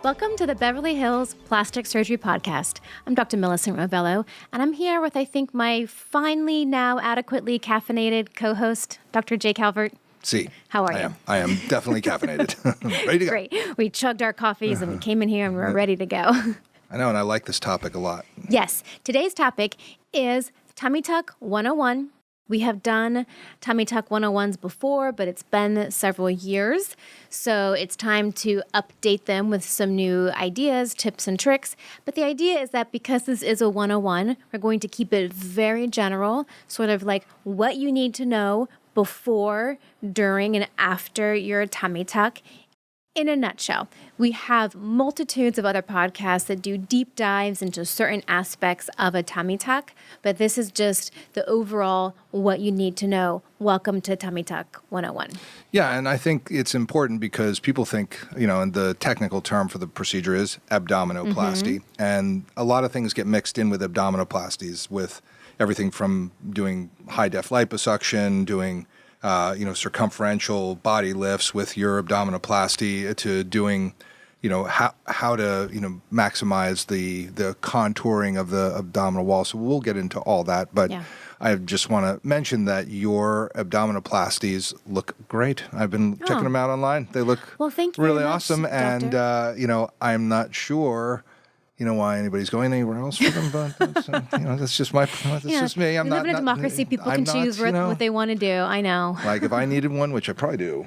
Welcome to the Beverly Hills Plastic Surgery Podcast. I'm Dr. Millicent Rovelo, and I'm here with, I think, my finally now adequately caffeinated co-host, Dr. Jay Calvert. See, How are you? I am definitely caffeinated. Ready to go. Great. We chugged our coffees and we came in here and we're ready to go. I know, and I like this topic a lot. Yes. Today's topic is Tummy Tuck 101. We have done Tummy Tuck 101s before, but it's been several years. So it's time to update them with some new ideas, tips, and tricks. But the idea is that because this is a 101, we're going to keep it very general, sort of like what you need to know before, during, and after your tummy tuck. In a nutshell, we have multitudes of other podcasts that do deep dives into certain aspects of a tummy tuck, but this is just the overall what you need to know. Welcome to Tummy Tuck 101. Yeah, and I think it's important because people think, and the technical term for the procedure is abdominoplasty, and a lot of things get mixed in with abdominoplasties, with everything from doing high-def liposuction, doing circumferential body lifts with your abdominoplasty, to doing, how to, maximize the contouring of the abdominal wall. So we'll get into all that. But yeah. I just want to mention that your abdominoplasties look great. I've been checking them out online. They look thank you really very much, awesome. Doctor. And, I'm not sure why anybody's going anywhere else with them, but that's just just me. We live in a democracy. People can choose what they want to do. I know. Like if I needed one, which I probably do,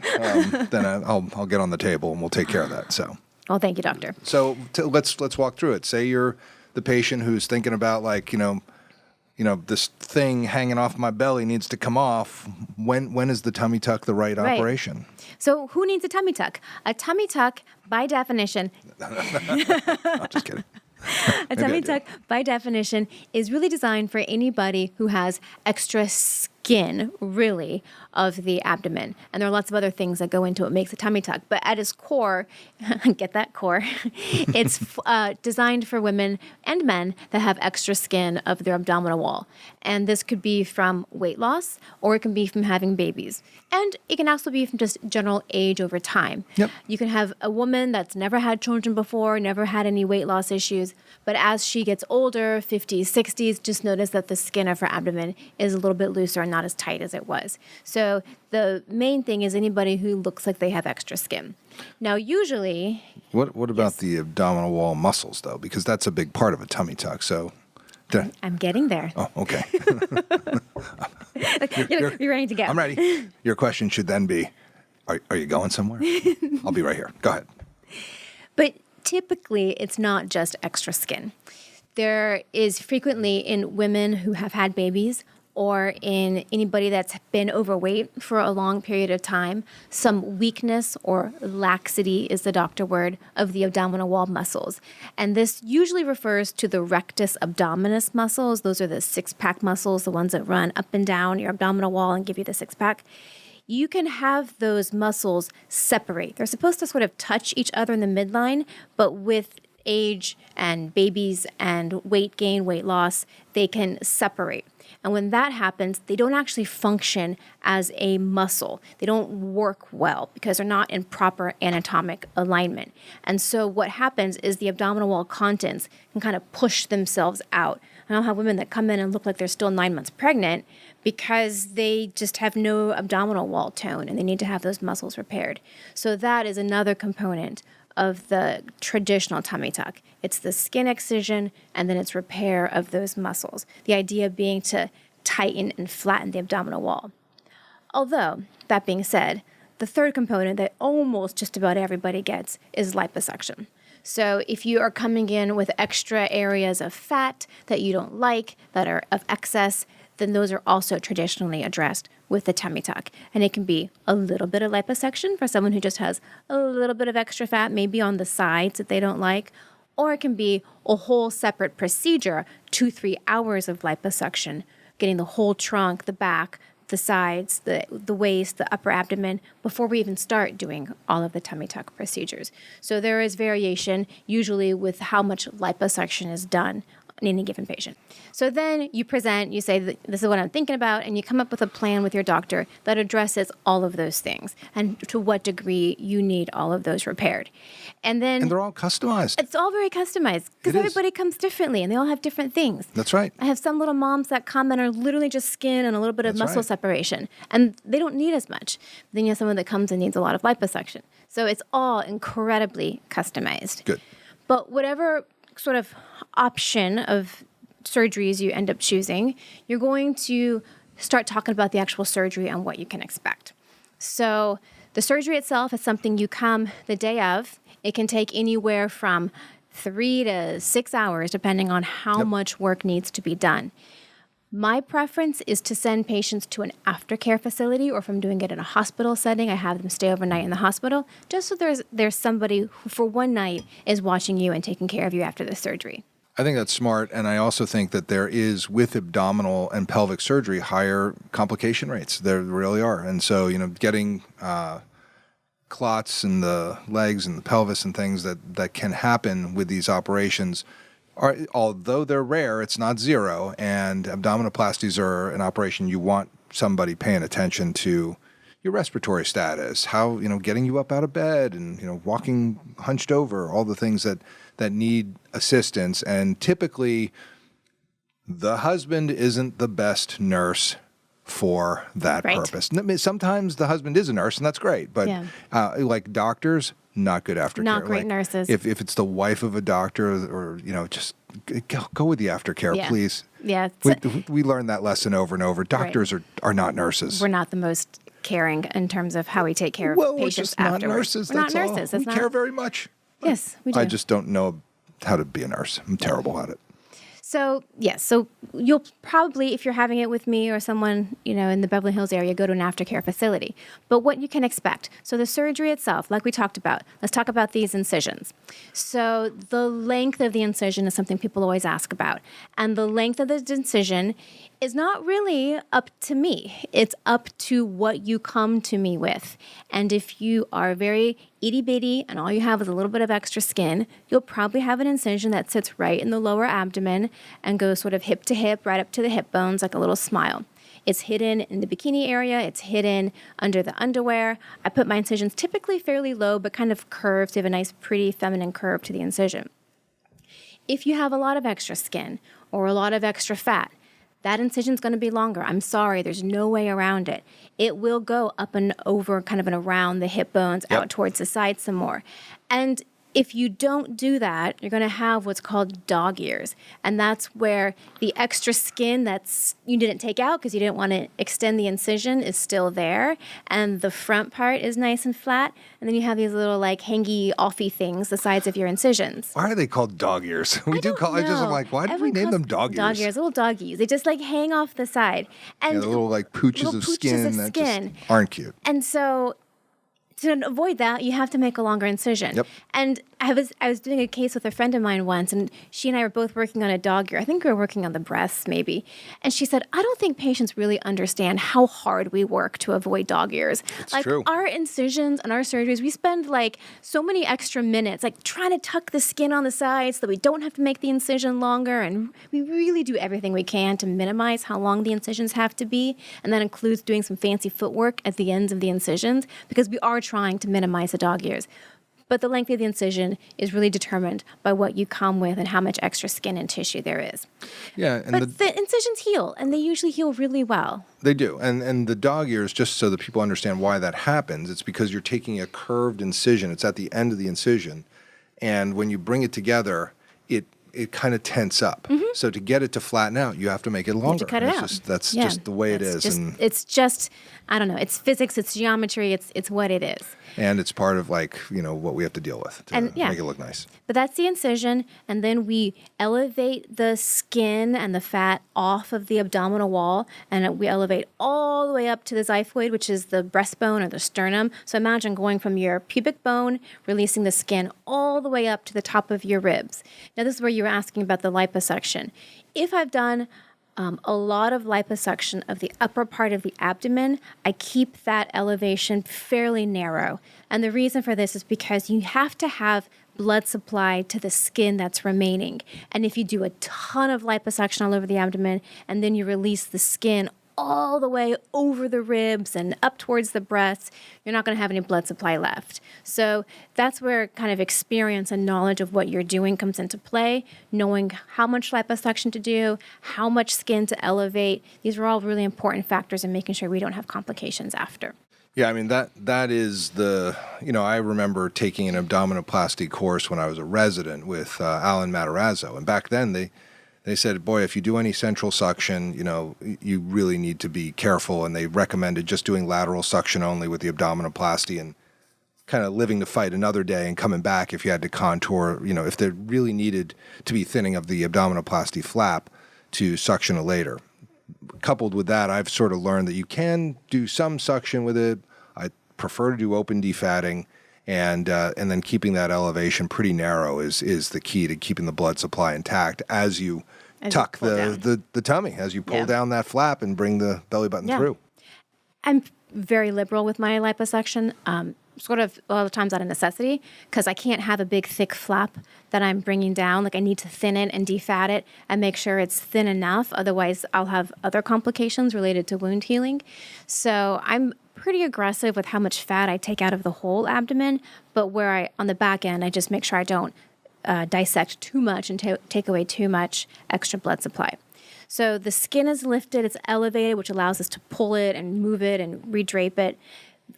then I'll get on the table and we'll take care of that. So. Well, thank you, doctor. So let's walk through it. Say you're the patient who's thinking about this thing hanging off my belly needs to come off. When is the tummy tuck the right operation? So who needs a tummy tuck? A tummy tuck, by definition. I'm just kidding. A tummy tuck, by definition, is really designed for anybody who has extra skin, really, of the abdomen. And there are lots of other things that go into what makes a tummy tuck. But at its core, get that core, it's designed for women and men that have extra skin of their abdominal wall. And this could be from weight loss, or it can be from having babies. And it can also be from just general age over time. Yep. You can have a woman that's never had children before, never had any weight loss issues, but as she gets older, 50s, 60s, just notice that the skin of her abdomen is a little bit looser and not as tight as it was. So the main thing is anybody who looks like they have extra skin. Now, usually... What about the abdominal wall muscles, though? Because that's a big part of a tummy tuck, so... I'm getting there. Oh, okay. You're ready to go. I'm ready. Your question should then be, are you going somewhere? I'll be right here. Go ahead. But typically, it's not just extra skin. There is frequently in women who have had babies or in anybody that's been overweight for a long period of time, some weakness or laxity is the doctor word of the abdominal wall muscles. And this usually refers to the rectus abdominis muscles. Those are the six-pack muscles, the ones that run up and down your abdominal wall and give you the six-pack. You can have those muscles separate. They're supposed to sort of touch each other in the midline, but with age and babies and weight gain, weight loss, they can separate. And when that happens, they don't actually function as a muscle. They don't work well because they're not in proper anatomic alignment. And so what happens is the abdominal wall contents can kind of push themselves out. And I'll have women that come in and look like they're still 9 months pregnant because they just have no abdominal wall tone and they need to have those muscles repaired. So that is another component of the traditional tummy tuck. It's the skin excision and then it's repair of those muscles. The idea being to tighten and flatten the abdominal wall. Although, that being said, the third component that almost just about everybody gets is liposuction. So if you are coming in with extra areas of fat that you don't like, that are of excess, then those are also traditionally addressed with the tummy tuck. And it can be a little bit of liposuction for someone who just has a little bit of extra fat, maybe on the sides that they don't like, or it can be a whole separate procedure, 2-3 hours of liposuction, getting the whole trunk, the back, the sides, the waist, the upper abdomen, before we even start doing all of the tummy tuck procedures. So there is variation, usually with how much liposuction is done in any given patient. So then you present, you say, this is what I'm thinking about, and you come up with a plan with your doctor that addresses all of those things and to what degree you need all of those repaired. And then they're all customized. It's all very customized because everybody comes differently and they all have different things. That's right. I have some little moms that come and are literally just skin and a little bit of muscle separation, and they don't need as much. Then you have someone that comes and needs a lot of liposuction. So it's all incredibly customized. Good. But whatever sort of option of surgeries you end up choosing, you're going to start talking about the actual surgery and what you can expect. So the surgery itself is something you come the day of. It can take anywhere from 3 to 6 hours, depending on how much work needs to be done. My preference is to send patients to an aftercare facility, or if I'm doing it in a hospital setting, I have them stay overnight in the hospital, just so there's somebody who for one night is watching you and taking care of you after the surgery. I think that's smart, and I also think that there is, with abdominal and pelvic surgery, higher complication rates. There really are. And so, getting clots in the legs and the pelvis and things that can happen with these operations are, although they're rare, it's not zero. And abdominoplasties are an operation you want somebody paying attention to your respiratory status, how, getting you up out of bed and, walking hunched over, all the things that need assistance. And typically the husband isn't the best nurse for that purpose. Sometimes the husband is a nurse, and that's great. But like doctors, not good aftercare. Not great nurses. If it's the wife of a doctor, or just go with the aftercare, please. Yeah, we learned that lesson over and over. Doctors are not nurses. We're not the most caring in terms of how we take care of patients we're just afterwards. not nurses. We're That's not all. nurses. We care very much. Yes, we do. I just don't know how to be a nurse. I'm terrible at it. So, yes. So you'll probably, if you're having it with me or someone, in the Beverly Hills area, go to an aftercare facility. But what you can expect. So the surgery itself, like we talked about, let's talk about these incisions. So the length of the incision is something people always ask about. And the length of the incision is not really up to me. It's up to what you come to me with. And if you are very itty bitty and all you have is a little bit of extra skin, you'll probably have an incision that sits right in the lower abdomen and goes sort of hip to hip, right up to the hip bones, like a little smile. It's hidden in the bikini area. It's hidden under the underwear. I put my incisions typically fairly low, but kind of curved to have a nice, pretty, feminine curve to the incision. If you have a lot of extra skin or a lot of extra fat, that incision is going to be longer. I'm sorry, there's no way around it. It will go up and over, kind of and around the hip bones, out towards the side some more. And if you don't do that, you're going to have what's called dog ears. And that's where the extra skin that's you didn't take out because you didn't want to extend the incision is still there. And the front part is nice and flat. And then you have these little hangy, offy things, the sides of your incisions. Why are they called dog ears? I'm like, why did we name them dog ears? Dog ears, little doggies. They just hang off the side. And the little pooches of skin that just aren't cute. And so to avoid that, you have to make a longer incision. Yep. And I was doing a case with a friend of mine once, and she and I were both working on a dog ear. I think we were working on the breasts, maybe. And she said, I don't think patients really understand how hard we work to avoid dog ears. It's true. Our incisions and our surgeries, we spend so many extra minutes trying to tuck the skin on the sides so that we don't have to make the incision longer. And we really do everything we can to minimize how long the incisions have to be. And that includes doing some fancy footwork at the ends of the incisions because we are trying to minimize the dog ears. But the length of the incision is really determined by what you come with and how much extra skin and tissue there is. Yeah. But the incisions heal, and they usually heal really well. They do. And the dog ears, just so that people understand why that happens, it's because you're taking a curved incision. It's at the end of the incision. And when you bring it together, it kind of tense up. Mm-hmm. So to get it to flatten out, you have to make it longer. You have to cut it out. That's just the way it is. It's just, I don't know, it's physics, it's geometry, it's what it is. And it's part of what we have to deal with to make it look nice. But that's the incision, and then we elevate the skin and the fat off of the abdominal wall, and we elevate all the way up to the xiphoid, which is the breastbone or the sternum. So imagine going from your pubic bone, releasing the skin all the way up to the top of your ribs. Now this is where you were asking about the liposuction. If I've done a lot of liposuction of the upper part of the abdomen, I keep that elevation fairly narrow. And the reason for this is because you have to have blood supply to the skin that's remaining. And if you do a ton of liposuction all over the abdomen and then you release the skin all the way over the ribs and up towards the breasts, you're not going to have any blood supply left. So that's where kind of experience and knowledge of what you're doing comes into play, knowing how much liposuction to do, how much skin to elevate. These are all really important factors in making sure we don't have complications after. Yeah, I mean, that is I remember taking an abdominoplasty course when I was a resident with Alan Matarazzo. And back then they said, boy, if you do any central suction, you really need to be careful. And they recommended just doing lateral suction only with the abdominoplasty and kind of living to fight another day and coming back if you had to contour, if there really needed to be thinning of the abdominoplasty flap to suction it later. Coupled with that, I've sort of learned that you can do some suction with it. I prefer to do open defatting, and then keeping that elevation pretty narrow is the key to keeping the blood supply intact as you tuck the tummy, as you pull down that flap and bring the belly button through. I'm very liberal with my liposuction, sort of a lot of times out of necessity, because I can't have a big thick flap that I'm bringing down. Like I need to thin it and defat it and make sure it's thin enough. Otherwise, I'll have other complications related to wound healing. So I'm pretty aggressive with how much fat I take out of the whole abdomen, but on the back end, I just make sure I don't dissect too much and take away too much extra blood supply. So the skin is lifted, it's elevated, which allows us to pull it and move it and redrape it.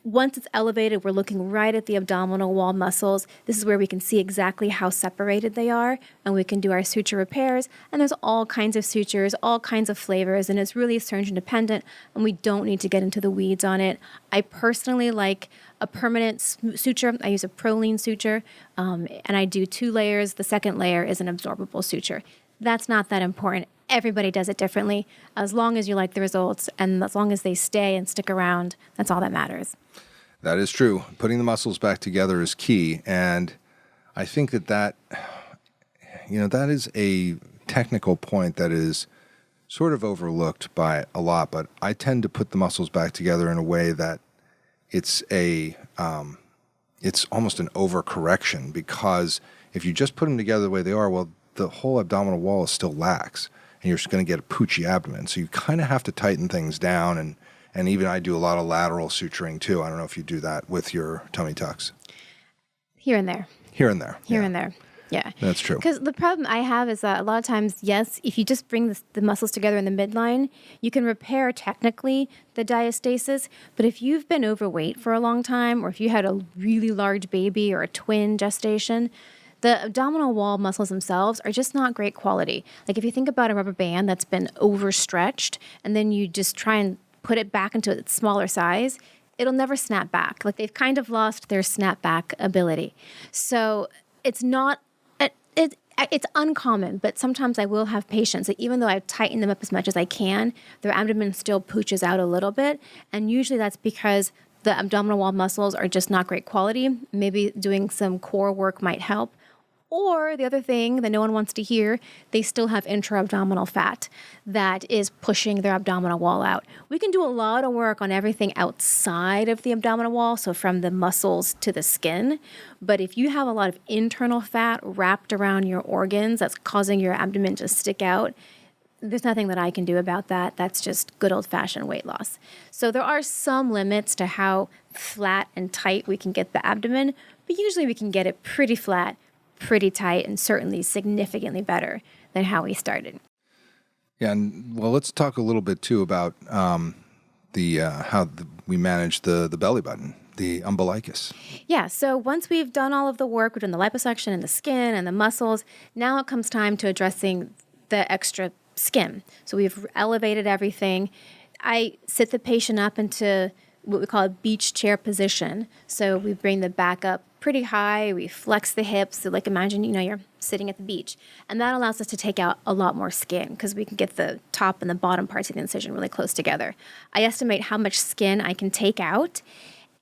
Once it's elevated, we're looking right at the abdominal wall muscles. This is where we can see exactly how separated they are, and we can do our suture repairs. And there's all kinds of sutures, all kinds of flavors, and it's really surgeon dependent, and we don't need to get into the weeds on it. I personally like a permanent suture. I use a Prolene suture, and I do 2 layers. The second layer is an absorbable suture. That's not that important. Everybody does it differently. As long as you like the results and as long as they stay and stick around, that's all that matters. That is true. Putting the muscles back together is key. And I think that is a technical point that is sort of overlooked by a lot, but I tend to put the muscles back together in a way that it's almost an overcorrection, because if you just put them together the way they are, well, the whole abdominal wall is still lax, and you're just going to get a poochy abdomen. So you kind of have to tighten things down, and even I do a lot of lateral suturing too. I don't know if you do that with your tummy tucks. Here and there. Here and there. Here and there. Yeah. That's true. Because the problem I have is that a lot of times, yes, if you just bring the muscles together in the midline, you can repair technically the diastasis. But if you've been overweight for a long time, or if you had a really large baby or a twin gestation, the abdominal wall muscles themselves are just not great quality. Like if you think about a rubber band that's been overstretched and then you just try and put it back into its smaller size, it'll never snap back. Like they've kind of lost their snapback ability. So it's not, it's uncommon, but sometimes I will have patients that even though I've tightened them up as much as I can, their abdomen still pooches out a little bit. And usually that's because the abdominal wall muscles are just not great quality. Maybe doing some core work might help. Or the other thing that no one wants to hear, they still have intra-abdominal fat that is pushing their abdominal wall out. We can do a lot of work on everything outside of the abdominal wall, so from the muscles to the skin. But if you have a lot of internal fat wrapped around your organs that's causing your abdomen to stick out, there's nothing that I can do about that. That's just good old-fashioned weight loss. So there are some limits to how flat and tight we can get the abdomen, but usually we can get it pretty flat, pretty tight, and certainly significantly better than how we started. Yeah, and well, let's talk a little bit too about we manage the belly button, the umbilicus. Yeah, so once we've done all of the work, we've done the liposuction and the skin and the muscles, now it comes time to addressing the extra skin. So we've elevated everything. I sit the patient up into what we call a beach chair position. So we bring the back up pretty high. We flex the hips. So like imagine, you're sitting at the beach. And that allows us to take out a lot more skin because we can get the top and the bottom parts of the incision really close together. I estimate how much skin I can take out.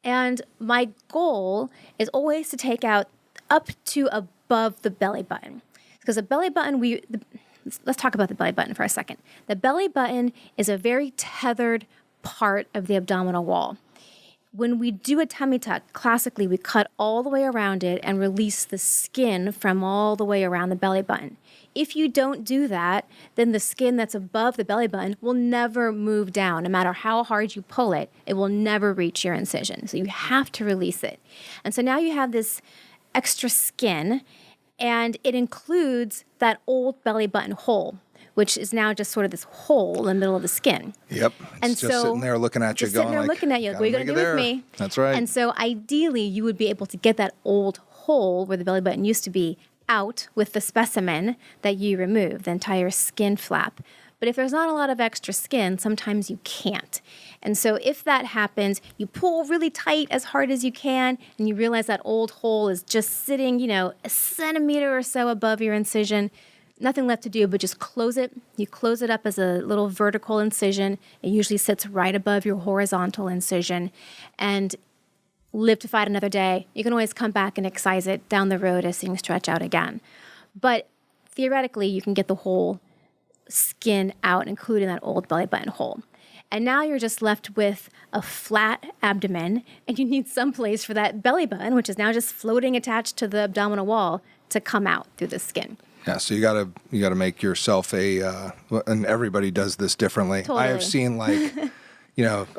And my goal is always to take out up to above the belly button. Because the belly button, let's talk about the belly button for a second. The belly button is a very tethered part of the abdominal wall. when we do a tummy tuck, classically, we cut all the way around it and release the skin from all the way around the belly button. If you don't do that, then the skin that's above the belly button will never move down. No matter how hard you pull it, it will never reach your incision. So you have to release it. And so now you have this extra skin, and it includes that old belly button hole, which is now just sort of this hole in the middle of the skin. Yep. And it's just sitting there looking at you, just sitting there looking at you, like, what are you going to do with me? That's right. And so ideally, you would be able to get that old hole where the belly button used to be out with the specimen that you remove, the entire skin flap. But if there's not a lot of extra skin, sometimes you can't. And so if that happens, you pull really tight as hard as you can, and you realize that old hole is just sitting, a centimeter or so above your incision. Nothing left to do but just close it. You close it up as a little vertical incision. It usually sits right above your horizontal incision. And live to fight another day. You can always come back and excise it down the road as things stretch out again. But theoretically, you can get the whole skin out, including that old belly button hole. And now you're just left with a flat abdomen, and you need some place for that belly button, which is now just floating attached to the abdominal wall, to come out through the skin. Yeah, so you gotta make yourself and everybody does this differently. Totally. I have seen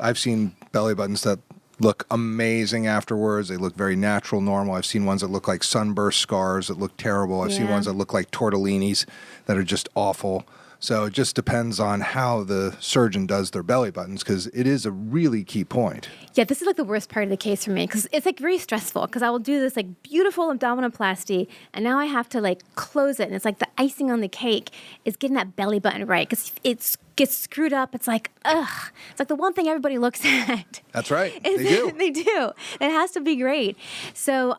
I've seen belly buttons that look amazing afterwards. They look very natural, normal. I've seen ones that look like sunburst scars that look terrible. I've seen ones that look like tortellinis that are just awful. So it just depends on how the surgeon does their belly buttons, because it is a really key point. Yeah, this is like the worst part of the case for me, because it's like very stressful, because I will do this like beautiful abdominoplasty, and now I have to like close it, and it's like the icing on the cake is getting that belly button right, because it gets screwed up. It's like, ugh. It's like the one thing everybody looks at. That's right. They do. They do. It has to be great. So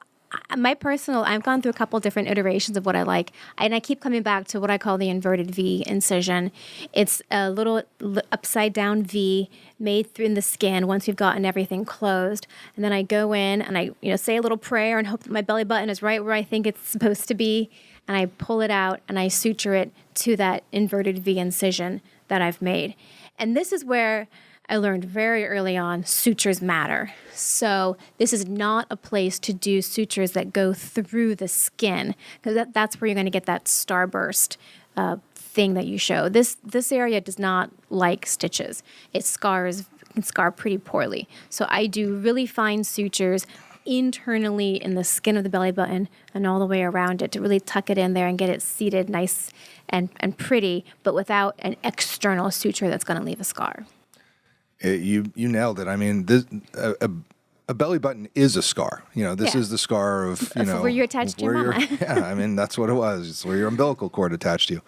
I've gone through a couple different iterations of what I like, and I keep coming back to what I call the inverted V incision. It's a little upside down V made through the skin once you've gotten everything closed. And then I go in and I say a little prayer and hope that my belly button is right where I think it's supposed to be. And I pull it out and I suture it to that inverted V incision that I've made. And this is where I learned very early on, sutures matter. So this is not a place to do sutures that go through the skin, because that's where you're going to get that starburst thing that you show. This area does not like stitches. It can scar pretty poorly. So I do really fine sutures internally in the skin of the belly button and all the way around it to really tuck it in there and get it seated nice and pretty, but without an external suture that's going to leave a scar. You nailed it. I mean, a belly button is a scar. This is the scar of where you're attached to your mama. Yeah, I mean, that's what it was. It's where your umbilical cord attached to you.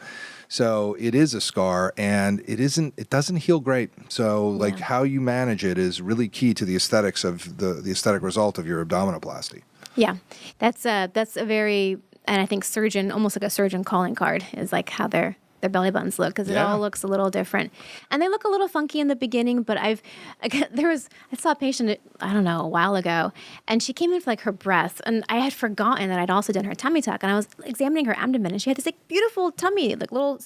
So it is a scar, and it doesn't heal great. So how you manage it is really key to the aesthetics of the aesthetic result of your abdominoplasty. Yeah, that's a very, and I think almost like a surgeon calling card is like how their belly buttons look, because it all looks a little different. And they look a little funky in the beginning, but I saw a patient, I don't know, a while ago, and she came in for like her breath, and I had forgotten that I'd also done her tummy tuck, and I was examining her abdomen, and she had this like beautiful tummy, like little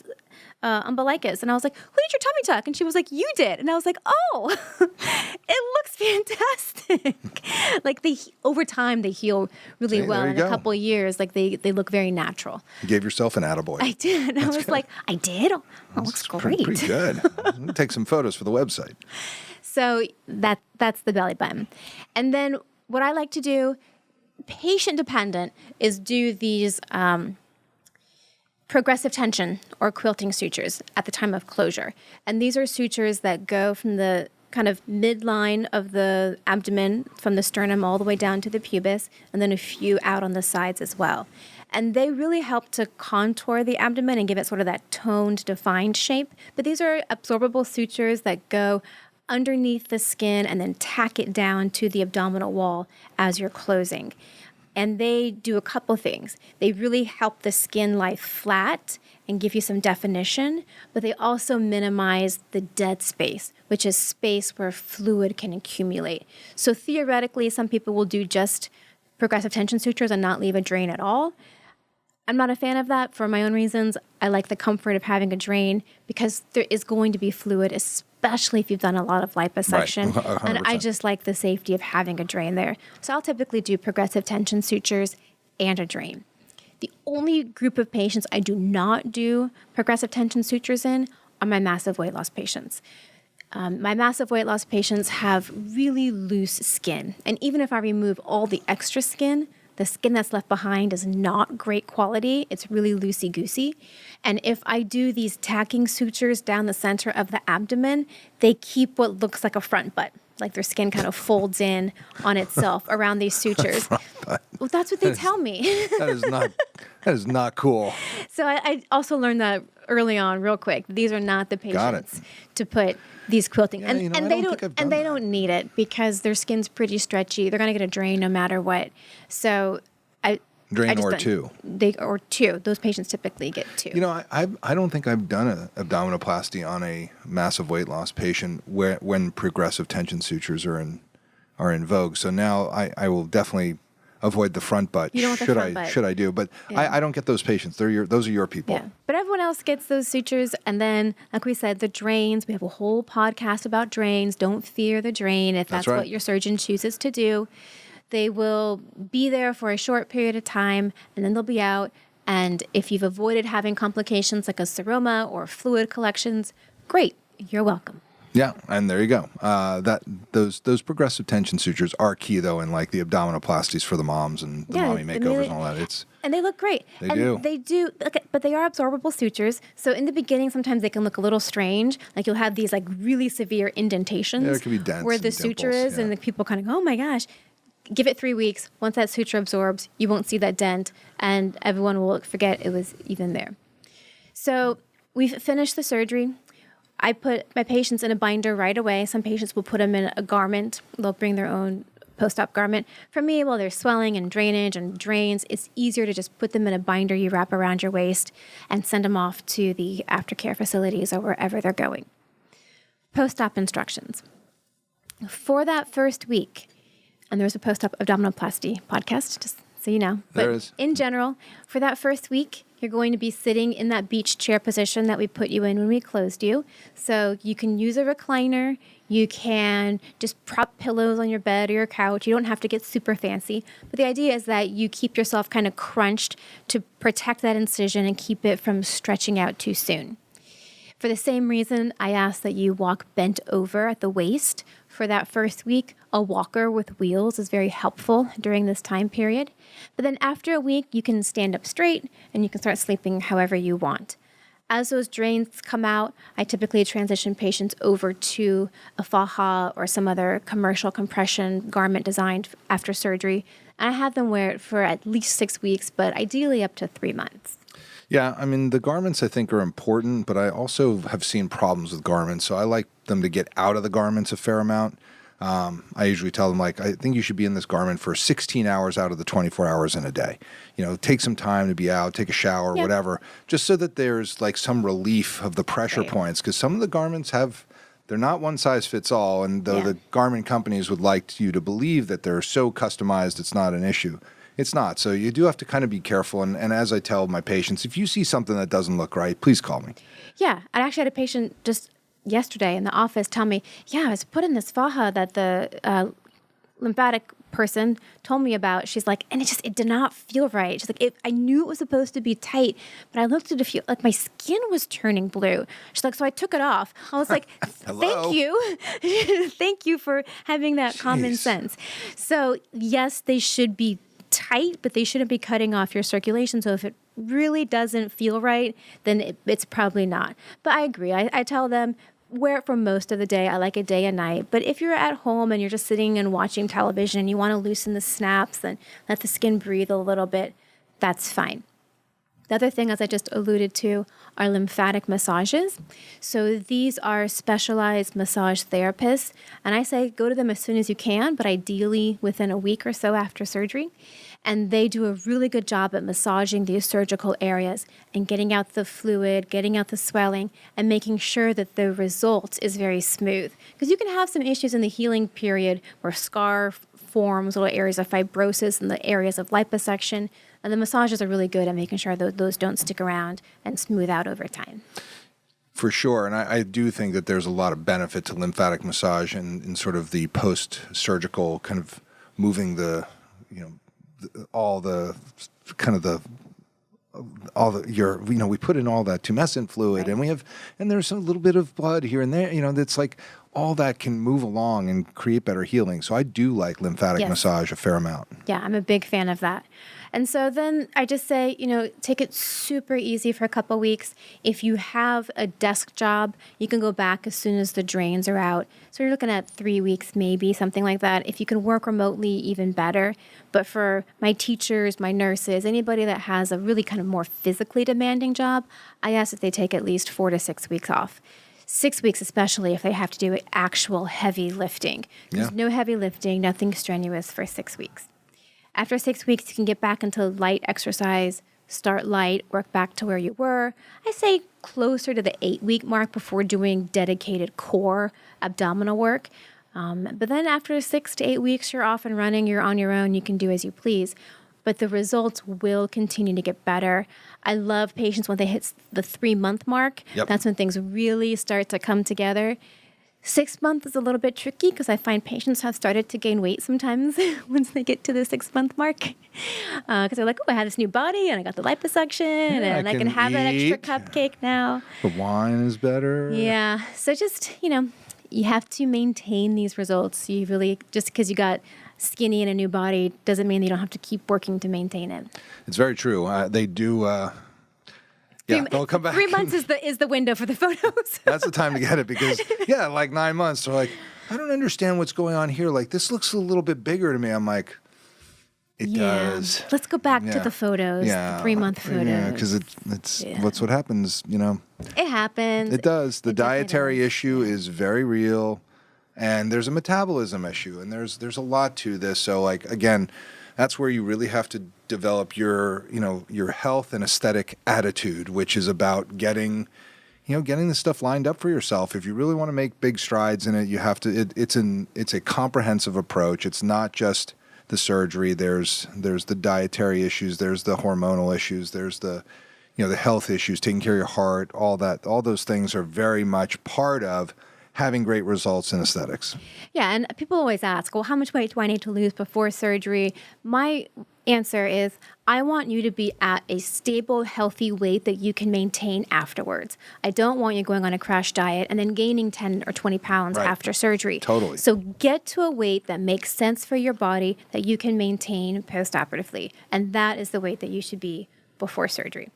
umbilicus, and I was like, who did your tummy tuck? And she was like, you did. And I was like, oh, it looks fantastic. Like over time, they heal really well. In a couple of years, like they look very natural. You gave yourself an attaboy. I did. I was like, I did? Oh, it looks great. Pretty good. Take some photos for the website. So that's the belly button. And then what I like to do, patient dependent, is do these progressive tension or quilting sutures at the time of closure. And these are sutures that go from the kind of midline of the abdomen, from the sternum all the way down to the pubis, and then a few out on the sides as well. And they really help to contour the abdomen and give it sort of that toned, defined shape. But these are absorbable sutures that go underneath the skin and then tack it down to the abdominal wall as you're closing. And they do a couple things. They really help the skin lie flat and give you some definition, but they also minimize the dead space, which is space where fluid can accumulate. So theoretically, some people will do just progressive tension sutures and not leave a drain at all. I'm not a fan of that for my own reasons. I like the comfort of having a drain because there is going to be fluid, especially especially if you've done a lot of liposuction. Right. And I 100%. just like the safety of having a drain there. So I'll typically do progressive tension sutures and a drain. The only group of patients I do not do progressive tension sutures in are my massive weight loss patients. My massive weight loss patients have really loose skin. And even if I remove all the extra skin, the skin that's left behind is not great quality. It's really loosey-goosey. And if I do these tacking sutures down the center of the abdomen, they keep what looks like a front butt. Like their skin kind of folds in on itself around these sutures. Well, that's what they tell me. That is not cool. So I also learned that early on, real quick. These are not the Got it. patients to put these quilting, Yeah, and I they don't think I've done they that. don't need it because their skin's pretty stretchy. They're gonna get a drain no matter what. So Drain I just or don't- two. or two. Those patients typically get two. You know, I don't think I've done an abdominoplasty on a massive weight loss patient when progressive tension sutures are in vogue. So now I will definitely avoid the front butt. You don't want the front butt. Should I do? But Yeah. I don't get those patients. Those are your people. Yeah. But everyone else gets those sutures. And then, like we said, the drains. We have a whole podcast about drains. Don't fear the drain if That's that's right. what your surgeon chooses to do. They will be there for a short period of time and then they'll be out. And if you've avoided having complications like a seroma or fluid collections, great. You're welcome. Yeah, and there you go. Those progressive tension sutures are key though in like the abdominoplasties for the moms and the Yeah, mommy I makeovers mean, and all that. And they look great. They and do. They do. Okay, but they are absorbable sutures. So in the beginning, sometimes they can look a little strange. Like you'll have these like really severe indentations. Yeah, there could be dents where the and suture dimples, is, yeah. and the people kind of go, "Oh my gosh." Give it 3 weeks. Once that suture absorbs, you won't see that dent, and everyone will forget it was even there. So we've finished the surgery. I put my patients in a binder right away. Some patients will put them in a garment. They'll bring their own post-op garment. For me, while there's swelling and drainage and drains, it's easier to just put them in a binder you wrap around your waist and send them off to the aftercare facilities or wherever they're going. Post-op instructions. For that first week, and there's a post-op abdominoplasty podcast, just so you know. There But is. in general, for that first week, you're going to be sitting in that beach chair position that we put you in when we closed you. So you can use a recliner. You can just prop pillows on your bed or your couch. You don't have to get super fancy. But the idea is that you keep yourself kind of crunched to protect that incision and keep it from stretching out too soon. For the same reason, I ask that you walk bent over at the waist. For that first week, a walker with wheels is very helpful during this time period. But then after a week, you can stand up straight and you can start sleeping however you want. As those drains come out, I typically transition patients over to a faja or some other commercial compression garment designed after surgery. And I have them wear it for at least 6 weeks, but ideally up to 3 months. Yeah, I mean, the garments I think are important, but I also have seen problems with garments. So I like them to get out of the garments a fair amount. I usually tell them, like, I think you should be in this garment for 16 hours out of the 24 hours in a day. You know, take some time to be out, take a shower, Yeah. whatever, just so that there's like some relief of the pressure Right. points. Because some of the garments they're not one size fits all. And though Yeah. the garment companies would like you to believe that they're so customized, it's not an issue. It's not. So you do have to kind of be careful. And as I tell my patients, if you see something that doesn't look right, please call me. Yeah, I actually had a patient just yesterday in the office tell me, I was put in this faja that the lymphatic person told me about. She's like, and it did not feel right. She's like, I knew it was supposed to be tight, but I looked at it, like my skin was turning blue. She's like, so I took it off. I was like, Hello? thank you. Thank you for having that common Jeez. sense. So yes, they should be tight, but they shouldn't be cutting off your circulation. So if it really doesn't feel right, then it's probably not. But I agree. I tell them, wear it for most of the day. I like it day and night. But if you're at home and you're just sitting and watching television and you want to loosen the snaps and let the skin breathe a little bit, that's fine. The other thing, as I just alluded to, are lymphatic massages. So these are specialized massage therapists. And I say go to them as soon as you can, but ideally within a week or so after surgery. And they do a really good job at massaging these surgical areas and getting out the fluid, getting out the swelling, and making sure that the result is very smooth. Because you can have some issues in the healing period where scar forms, little areas of fibrosis and the areas of liposuction. And the massages are really good at making sure that those don't stick around and smooth out over time. For sure. And I do think that there's a lot of benefit to lymphatic massage and in sort of the post-surgical kind of moving the, all the kind of the, we put in all that tumescent fluid Right. and there's a little bit of blood here and there, that's like all that can move along and create better healing. So I do like lymphatic Yes. massage a fair amount. Yeah, I'm a big fan of that. And so then I just say, take it super easy for a couple weeks. If you have a desk job, you can go back as soon as the drains are out. So you're looking at 3 weeks, maybe something like that. If you can work remotely, even better. But for my teachers, my nurses, anybody that has a really kind of more physically demanding job, I ask that they take at least 4 to 6 weeks off. 6 weeks, especially if they have to do actual heavy lifting. There's no heavy lifting, nothing strenuous for 6 weeks. After 6 weeks, you can get back into light exercise, start light, work back to where you were. I say closer to the 8-week mark before doing dedicated core abdominal work. But then after 6 to 8 weeks, you're off and running, you're on your own, you can do as you please. But the results will continue to get better. I love patients when they hit the 3-month mark. Yep. That's when things really start to come together. 6 months is a little bit tricky because I find patients have started to gain weight sometimes once they get to the 6-month mark. Because they're like, oh, I have this new body and I got the liposuction and I can have that extra cupcake now. The wine is better. Yeah. So just, you have to maintain these results. You really, just because you got skinny in a new body doesn't mean that you don't have to keep working to maintain it. It's very true. They do. They'll come back. 3 months is the window for the photos. That's the time to get it because, like 9 months, they're like, I don't understand what's going on here. Like, this looks a little bit bigger to me. I'm like, it does. Let's go back to the photos, the 3-month photos. Yeah, because it's what's what happens, It happens. It does. The It definitely dietary does. issue is very real, and there's a metabolism issue, and there's a lot to this. So, like, again, that's where you really have to develop your health and aesthetic attitude, which is about getting the stuff lined up for yourself. If you really want to make big strides in it, you have to. It's a comprehensive approach. It's not just the surgery. There's the dietary issues. There's the hormonal issues. There's the health issues, taking care of your heart. All that. All those things are very much part of having great results in aesthetics. Yeah, and people always ask, well, how much weight do I need to lose before surgery? My answer is, I want you to be at a stable, healthy weight that you can maintain afterwards. I don't want you going on a crash diet and then gaining 10 or 20 pounds after surgery. Totally. So get to a weight that makes sense for your body that you can maintain post-operatively. And that is the weight that you should be before surgery.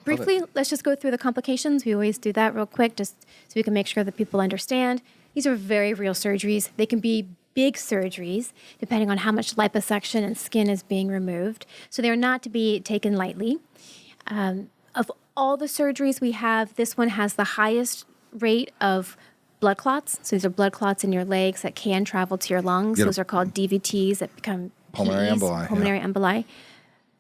Briefly, let's just go through the complications. We always do that real quick just so we can make sure that people understand. These are very real surgeries. They can be big surgeries depending on how much liposuction and skin is being removed. So they are not to be taken lightly. Of all the surgeries we have, this one has the highest rate of blood clots. So these are blood clots in your legs that can travel to your lungs. Those are called DVTs that become Pulmonary PEs, emboli, pulmonary emboli.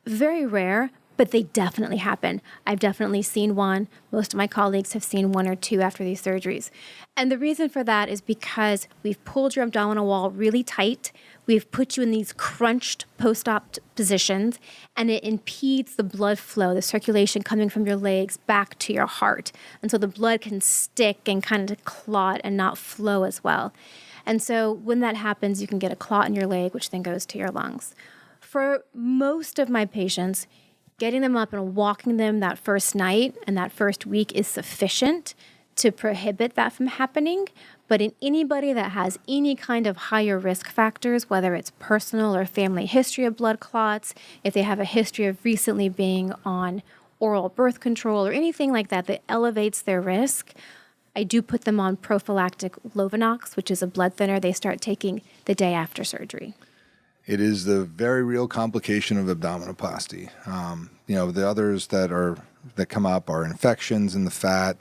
Very rare, but they definitely happen. I've definitely seen one. Most of my colleagues have seen 1 or 2 after these surgeries. And the reason for that is because we've pulled your abdominal wall really tight. We've put you in these crunched post-op positions, and it impedes the blood flow, the circulation coming from your legs back to your heart. And so the blood can stick and kind of clot and not flow as well. And so when that happens, you can get a clot in your leg, which then goes to your lungs. For most of my patients, getting them up and walking them that first night and that first week is sufficient to prohibit that from happening. But in anybody that has any kind of higher risk factors, whether it's personal or family history of blood clots, if they have a history of recently being on oral birth control or anything like that that elevates their risk, I do put them on prophylactic Lovenox, which is a blood thinner they start taking the day after surgery. It is the very real complication of abdominoplasty. The others that come up are infections in the fat,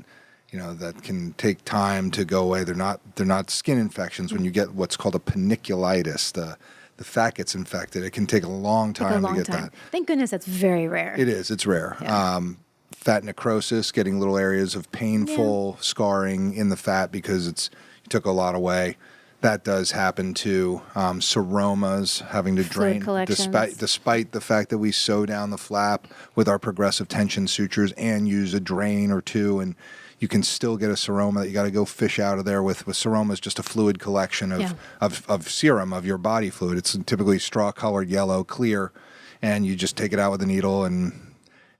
that can take time to go away. They're not skin infections. When you get what's called a paniculitis, the fat gets infected. It can take a long time to get that. Thank goodness that's very rare. It is. It's rare. Yeah. Fat necrosis, getting little areas of painful scarring in the fat because you took a lot away. That does happen too. Seromas, having to drain, despite the fact that we sew down the flap with our progressive tension sutures and use a drain or two, and you can still get a seroma that you got to go fish out of there with. Seroma is just a fluid collection of serum, of your body fluid. It's typically straw-colored, yellow, clear, and you just take it out with a needle and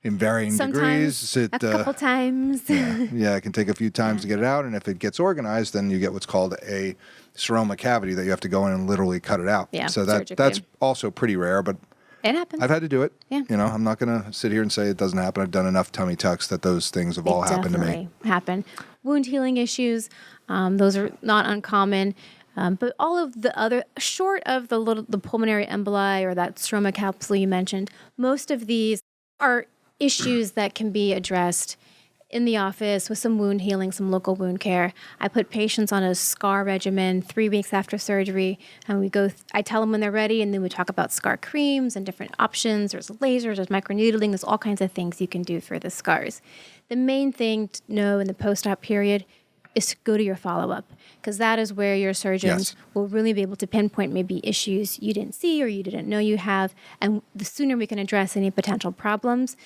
in varying degrees. A couple times. Yeah, it can take a few times to get it out, and if it gets organized, then you get what's called a seroma cavity that you have to go in and literally cut it out. Yeah, so that's also pretty rare, but it happens. I've had to do it. Yeah. I'm not going to sit here and say it doesn't happen. I've done enough tummy tucks that those things have all happened to me. Definitely happen. Wound healing issues, those are not uncommon. But all of the other, short of the pulmonary emboli or that stroma capsule you mentioned, most of these are issues that can be addressed in the office with some wound healing, some local wound care. I put patients on a scar regimen 3 weeks after surgery, and I tell them when they're ready, and then we talk about scar creams and different options. There's lasers, there's microneedling, there's all kinds of things you can do for the scars. The main thing to know in the post-op period is to go to your follow-up, because that is where your surgeons will really be able to pinpoint maybe issues you didn't see or you didn't know you have, and the sooner we can address any potential problems,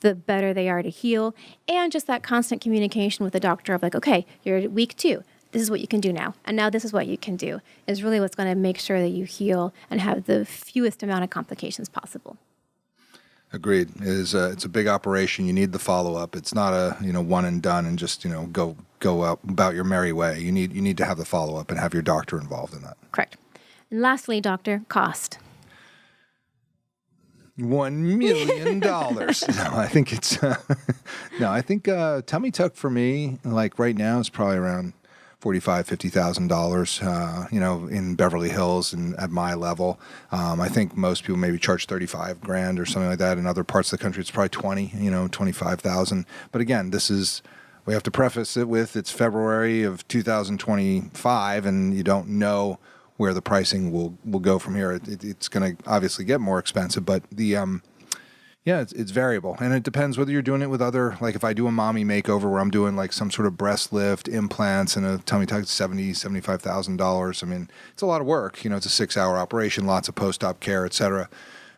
the better they are to heal. And just that constant communication with the doctor of like, okay, you're at week 2. This is what you can do now. And now this is what you can do is really what's going to make sure that you heal and have the fewest amount of complications possible. Agreed. It's a big operation. You need the follow-up. It's not a, one and done and just, go out about your merry way. You need to have the follow-up and have your doctor involved in that. Correct. And lastly, doctor, cost. $1 million. I think tummy tuck for me, like right now, is probably around $45,000-$50,000. In Beverly Hills and at my level, I think most people maybe charge $35,000 or something like that. In other parts of the country, it's probably $25,000. But again, we have to preface it with it's February of 2025, and you don't know where the pricing will go from here. It's going to obviously get more expensive, but it's variable. And it depends whether you're doing it with other, like if I do a mommy makeover where I'm doing like some sort of breast lift, implants, and a tummy tuck, $75,000. I mean, it's a lot of work. It's a 6-hour operation, lots of post-op care, et cetera.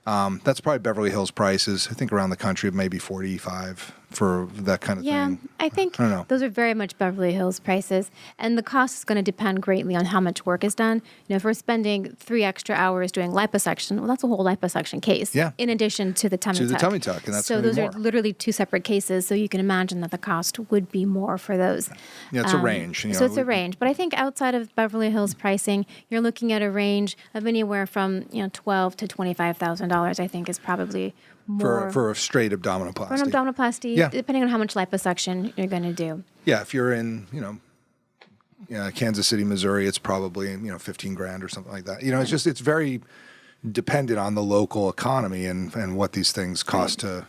That's probably Beverly Hills prices. I think around the country, maybe $45,000 for that kind of thing. Yeah, I think those are very much Beverly Hills prices. And the cost is going to depend greatly on how much work is done. If we're spending 3 extra hours doing liposuction, well, that's a whole liposuction case. Yeah. In addition to the tummy tuck. To the tummy tuck, and that's so those are literally 2 separate cases. So you can imagine that the cost would be more for those. Yeah, it's a range. So it's a range. But I think outside of Beverly Hills pricing, you're looking at a range of anywhere from $12,000 to $25,000. I think is probably more for a straight abdominoplasty. For an abdominoplasty, depending on how much liposuction you're going to do. Yeah, if you're in Kansas City, Missouri, it's probably $15,000 or something like that. It's very dependent on the local economy and what these things cost to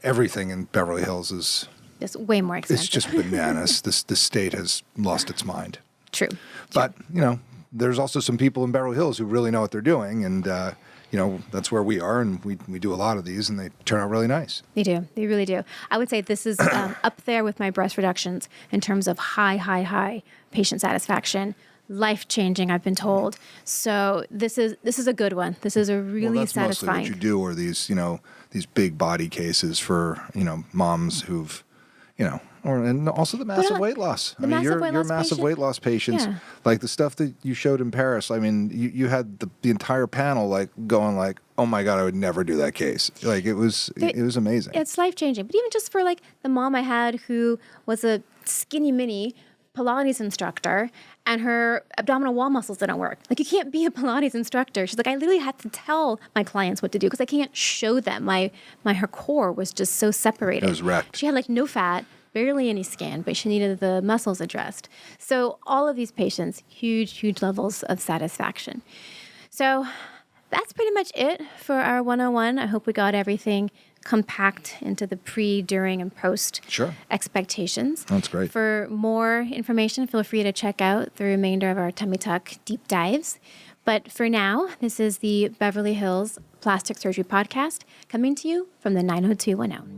everything in Beverly Hills is it's way more expensive. It's just bananas. The state has lost its mind. True. But there's also some people in Beverly Hills who really know what they're doing, and that's where we are, and we do a lot of these, and they turn out really nice. They do. They really do. I would say this is up there with my breast reductions in terms of high patient satisfaction, life-changing, I've been told. So this is a good one. This is a really satisfying. Mostly what you do are these big body cases for, moms who've, and also the massive weight loss. Your massive weight loss patients, like the stuff that you showed in Paris. I mean, you had the entire panel going like, oh my God, I would never do that case. Like it was amazing. It's life-changing. But even just for like the mom I had who was a skinny mini Pilates instructor and her abdominal wall muscles didn't work. Like you can't be a Pilates instructor. She's like, I literally had to tell my clients what to do because I can't show them. Her core was just so separated. It was wrecked. She had like no fat, barely any skin, but she needed the muscles addressed. So all of these patients, huge levels of satisfaction. So that's pretty much it for our 101. I hope we got everything compact into the pre, during, and post expectations. That's great. For more information, feel free to check out the remainder of our Tummy Tuck deep dives. But for now, this is the Beverly Hills Plastic Surgery Podcast coming to you from the 90210.